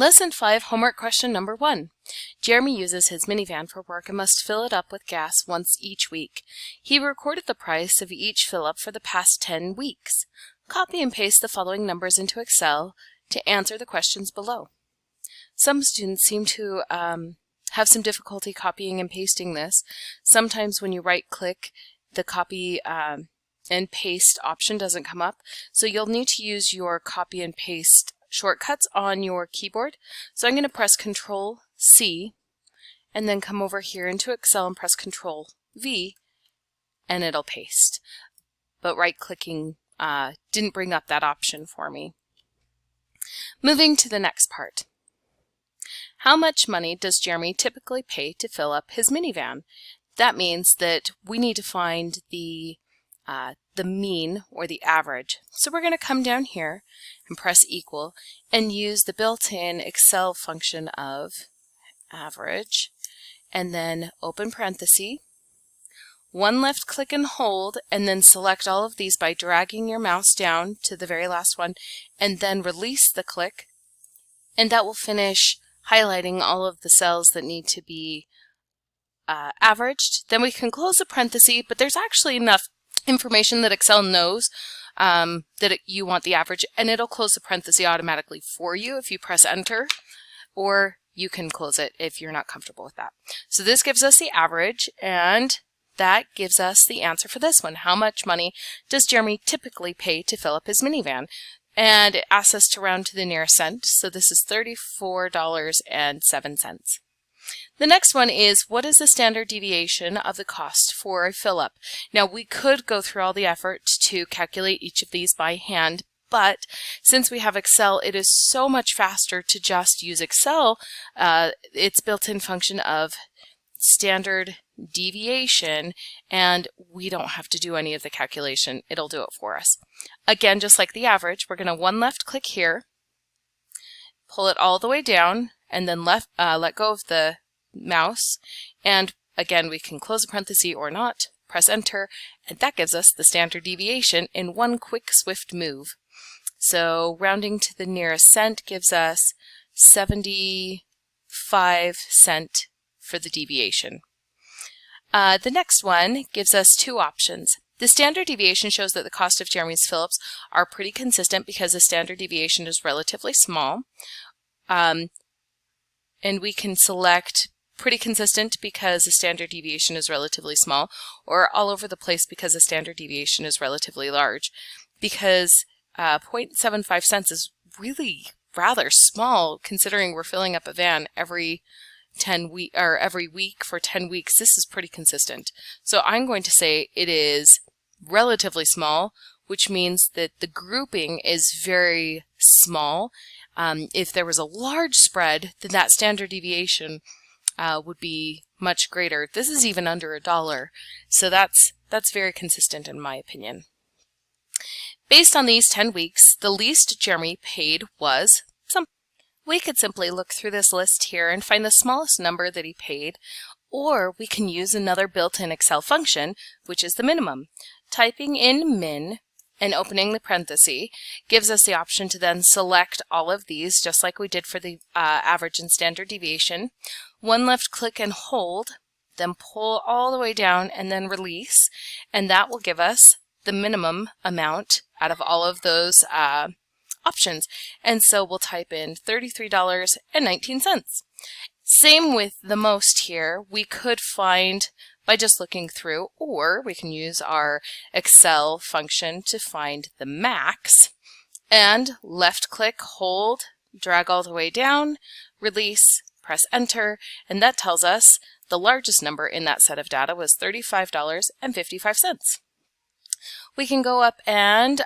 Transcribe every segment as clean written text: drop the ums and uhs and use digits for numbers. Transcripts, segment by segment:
Lesson 5, homework question number 1. Jeremy uses his minivan for work and must fill it up with gas once each week. He recorded the price of each fill-up for the past 10 weeks. Copy and paste the following numbers into Excel to answer the questions below. Some students seem to have some difficulty copying and pasting this. Sometimes when you right-click, the copy and paste option doesn't come up, so you'll need to use your copy and paste shortcuts on your keyboard. So I'm going to press Control C and then come over here into Excel and press Control V and it'll paste. But right-clicking didn't bring up that option for me. Moving to the next part. How much money does Jeremy typically pay to fill up his minivan? That means that we need to find the mean or the average. So we're going to come down here and press equal and use the built-in Excel function of average and then open parenthesis, one left click and hold, and then select all of these by dragging your mouse down to the very last one and then release the click, and that will finish highlighting all of the cells that need to be averaged. Then we can close the parenthesis, but there's actually enough information that Excel knows you want the average, and it'll close the parenthesis automatically for you if you press enter, or you can close it if you're not comfortable with that. So this gives us the average, and that gives us the answer for this one. How much money does Jeremy typically pay to fill up his minivan? And it asks us to round to the nearest cent, so this is $34.07. The next one is, what is the standard deviation of the cost for a fill-up? Now, we could go through all the effort to calculate each of these by hand, but since we have Excel, it is so much faster to just use Excel, its built-in function of standard deviation, and we don't have to do any of the calculation. It'll do it for us. Again, just like the average, we're going to one left click here, pull it all the way down, and then let go of the mouse, and again we can close the parenthesis or not, press enter, and that gives us the standard deviation in one quick swift move. So rounding to the nearest cent gives us 75 cents for the deviation. The next one gives us two options. The standard deviation shows that the cost of Jeremy's fill-ups are pretty consistent because the standard deviation is relatively small. And we can select pretty consistent because the standard deviation is relatively small, or all over the place because the standard deviation is relatively large. Because 0.75 cents is really rather small considering we're filling up a van every week for 10 weeks. This is pretty consistent. So I'm going to say it is relatively small, which means that the grouping is very small. If there was a large spread, then that standard deviation would be much greater. This is even under $1, so that's very consistent in my opinion. Based on these 10 weeks, the least Jeremy paid was some. We could simply look through this list here and find the smallest number that he paid, or we can use another built-in Excel function, which is the minimum. Typing in min and opening the parenthesis gives us the option to then select all of these, just like we did for the average and standard deviation. One left click and hold, then pull all the way down and then release, and that will give us the minimum amount out of all of those options. And so we'll type in $33.19. Same with the most here. We could find by just looking through, or we can use our Excel function to find the max, and left click, hold, drag all the way down, release, press enter, and that tells us the largest number in that set of data was $35.55. We can go up and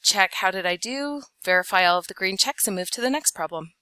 check how did I do, verify all of the green checks, and move to the next problem.